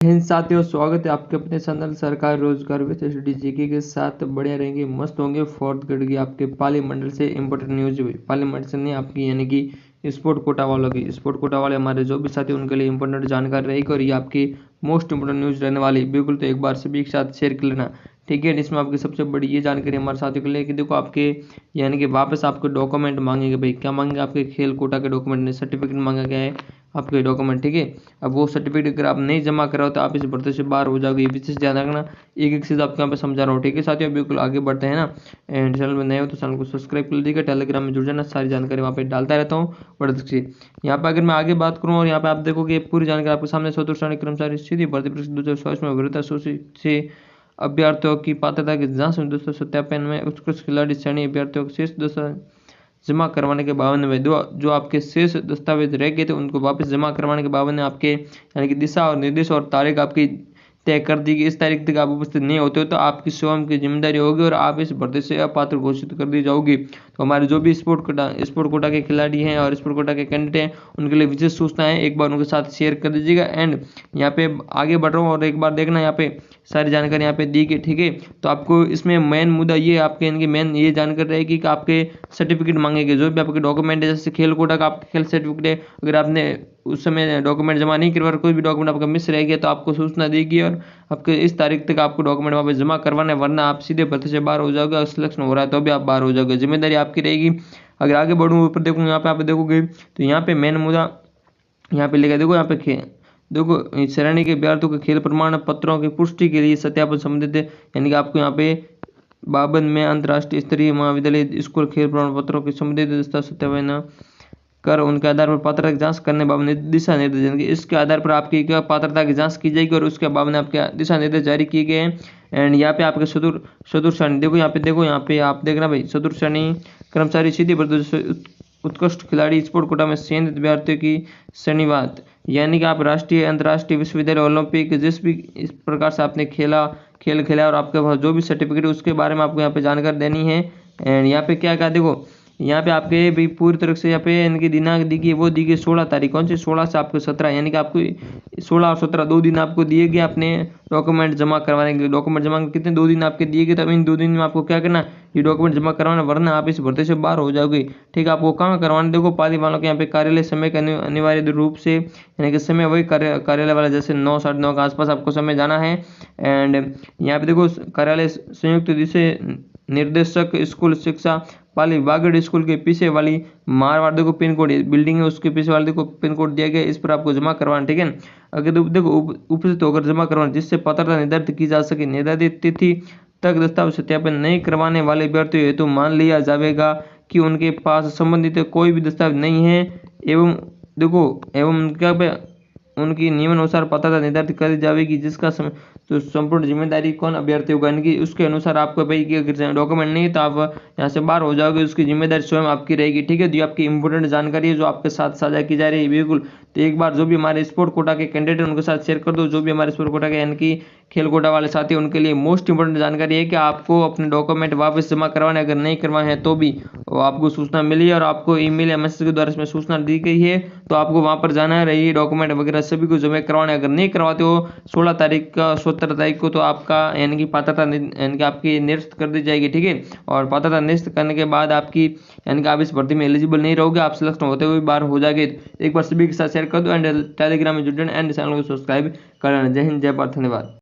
हिंद साथियों, स्वागत है आपके अपने चैनल सरकार रोजगार विद जीके के साथ। बढ़िया रहेंगे, मस्त होंगे। फोर्थ ग्रेड की आपके पाली मंडल से इंपॉर्टेंट न्यूज हुई। पाली मंडल से नहीं आपकी, यानी कि स्पोर्ट कोटा वालों की, स्पोर्ट कोटा वाले हमारे जो भी साथी उनके लिए इंपॉर्टेंट जानकारी रहेगी और ये आपकी मोस्ट इंपोर्टेंट न्यूज रहने वाली। बिल्कुल, तो एक बार सभी के साथ शेयर कर लेना, ठीक है। इसमें आपकी सबसे बड़ी ये जानकारी हमारे साथियों के लिए कि देखो आपके, यानी कि वापस आपके डॉक्यूमेंट मांगेंगे। भाई क्या मांगेंगे? आपके खेल कोटा के डॉक्यूमेंट, सर्टिफिकेट मांगा गया है, आपके डॉक्यूमेंट, ठीक है। अब वो सर्टिफिकेट अगर आप नहीं जमा कराओ तो आप इस भर्ती से बाहर हो जाओगे। ये विशेष ध्यान रखना, एक एक चीज़ आपको यहाँ पे समझा रहा हूँ, ठीक है साथियों। बिल्कुल आगे बढ़ते हैं ना। एंड चैनल में नए हो तो चैनल को सब्सक्राइब कर लीजिएगा, टेलीग्राम में जुड़ जाना, सारी जानकारी वहाँ पे डालता रहता हूँ। बड़े अच्छी यहाँ पे अगर मैं आगे बात करूँ और यहाँ पे आप देखोगे पूरी जानकारी आपके सामने। चतुर्थ श्रेणी कर्मचारी सीधी भर्ती परीक्षा 2024 में वरीयता सूची से अभ्यर्थियों की पात्रता की जांच में दोस्तों सत्यापन में उत्कृष्ट खिलाड़ी श्रेणी अभ्यर्थियों को शेष दोस्तों जमा करवाने के बावजूद में जो आपके शेष दस्तावेज रह गए थे उनको वापस जमा करवाने के बावजूद में आपके, यानी कि दिशा और निर्देश और तारीख आपकी तय कर दी कि इस तारीख तक आप उपस्थित नहीं होते हो तो आपकी स्वयं की जिम्मेदारी होगी और आप इस भर्ती से अपात्र घोषित कर दी जाओगी। तो हमारे जो भी स्पोर्ट कोटा के खिलाड़ी हैं और स्पोर्ट कोटा के कैंडिडेट हैं उनके लिए विशेष सूचना है, एक बार उनके साथ शेयर कर दीजिएगा। एंड यहाँ पे आगे बढ़ रहा हूँ और एक बार देखना यहाँ पे सारी जानकारी यहाँ पे दी गई, ठीक है। तो आपको इसमें मेन मुद्दा ये आपके, इनकी मेन ये जानकारी रहेगी कि आपके सर्टिफिकेट मांगेंगे, जो भी आपके डॉक्यूमेंट है। जैसे खेल कोटा का आपका खेल सर्टिफिकेट है, अगर आपने उस समय डॉक्यूमेंट जमा नहीं करवा, कोई भी डॉक्यूमेंट आपका मिस रह गया तो आपको सूचना देगी और आपके इस तारीख तक आपको डॉक्यूमेंट वापस जमा करवाना है, वरना आप सीधे भर्ती से बाहर हो जाओगे। सिलेक्शन हो रहा है तो भी आप बाहर हो जाओगे, जिम्मेदारी आपकी रहेगी। अगर आगे बढ़ूँ ऊपर देखूँ, यहाँ पे आप देखोगे तो यहाँ पे मेन मुद्दा यहाँ पे लिखा, देखो यहाँ पे देखो श्रेणी के अभ्यर्थियों के खेल प्रमाण पत्रों की पुष्टि के लिए सत्यापन संबंधित है, यानी कि आपको यहाँ पे 52 में अंतर्राष्ट्रीय स्तरीय महाविद्यालय स्कूल खेल प्रमाण पत्रों के संबंधित सत्यापन कर उनके आधार पर पात्रता की जांच करने बाबत दिशा निर्देश, यानी कि इसके आधार पर आपकी क्या पात्रता की जांच की जाएगी और उसके बाबत आपके दिशा निर्देश जारी किए गए हैं। एंड यहाँ पे आपके चतुर्थ श्रेणी देखो, यहाँ पे आप देखना भाई, चतुर्थ श्रेणी कर्मचारी सीधी भर्ती उत्कृष्ट खिलाड़ी स्पोर्ट कोटा में चयनित अभ्यर्थियों की श्रेणीवाद, यानी कि आप राष्ट्रीय अंतर्राष्ट्रीय विश्वविद्यालय ओलंपिक जिस भी इस प्रकार से आपने खेल खेला और आपके पास जो भी सर्टिफिकेट है उसके बारे में आपको यहाँ पे जानकारी देनी है। एंड यहाँ पे क्या देखो, यहाँ पे आपके भी पूरी तरह से यहाँ पे इनकी दिनांक दी गई, वो दी गई 16 तारीख, कौन सी 16 से आपको 17, यानी कि आपको 16 और 17 दो दिन आपको दिए गए अपने डॉक्यूमेंट जमा करवाने के लिए। डॉक्यूमेंट जमा कितने, 2 दिन आपके दिए गए, तब इन 2 दिन में आपको क्या करना, ये डॉक्यूमेंट जमा करवाना, वरना आप इस भर्ती से बाहर हो जाओगे, ठीक है। आपको कहाँ करवाना, देखो पाली वालों के यहाँ पे कार्यालय समय के अनिवार्य रूप से, यानी कि समय वही कार्यालय वाला जैसे 9 साढ़े 9 के आसपास आपको समय जाना है। एंड यहाँ पे देखो कार्यालय संयुक्त निर्देशक स्कूल शिक्षा पाली बागड़ स्कूल के पीछे वाली मारवाड़ देखो पिन कोड बिल्डिंग है, उसके पीछे वाले देखो पिन कोड दिया गया, इस पर आपको जमा करवाना, ठीक है। अगर देखो उपस्थित होकर जमा करवाना, जिससे पात्रता निर्धारित की जा सके। निर्धारित तिथि तक दस्तावेज सत्यापन नहीं करवाने वाले अभ्यर्थियों हेतु मान लिया जाएगा कि उनके पास संबंधित कोई भी दस्तावेज नहीं है एवं देखो क्या उनकी नियमानुसार पात्रता निर्धारित कर दी जाएगी, जिसका तो संपूर्ण जिम्मेदारी कौन, अभ्यर्थी होगा, यानी कि उसके अनुसार आपको भाई कि अगर डॉक्यूमेंट नहीं है तो आप यहाँ से बाहर हो जाओगे, उसकी जिम्मेदारी स्वयं आपकी रहेगी, ठीक है। तो ये आपकी इंपॉर्टेंट जानकारी है जो आपके साथ साझा की जा रही है, बिल्कुल। तो एक बार जो भी हमारे स्पोर्ट कोटा के कैंडिडेट उनके साथ शेयर कर दो, जो भी हमारे स्पोर्ट कोटा के यानी कि खेल कोटा वाले साथी, उनके लिए मोस्ट इंपोर्टेंट जानकारी है कि आपको अपने डॉक्यूमेंट वापस जमा करवाने, अगर नहीं करवाए हैं तो भी आपको सूचना मिली है और आपको ईमेल या मैसेज के द्वारा इसमें सूचना दी गई है। तो आपको वहां पर जाना है, रही डॉक्यूमेंट वगैरह सभी को जमा करवाने। अगर नहीं करवाते हो 16 तारीख का 17 तारीख को तो आपका यानी कि पात्रता यानी कि आपकी निरस्त कर दी जाएगी, ठीक है। और पात्रता निरस्त करने के बाद आपकी, यानी कि आप इस भर्ती में एलिजिबल नहीं रहोगे, आप सिलेक्शन होते हुए बाहर हो जाएंगे। एक बार सभी के साथ शेयर कर दो एंड टेलीग्राम में जुड़ जाना एंड चैनल को सब्सक्राइब करना। जय हिंद, जय भारत, धन्यवाद।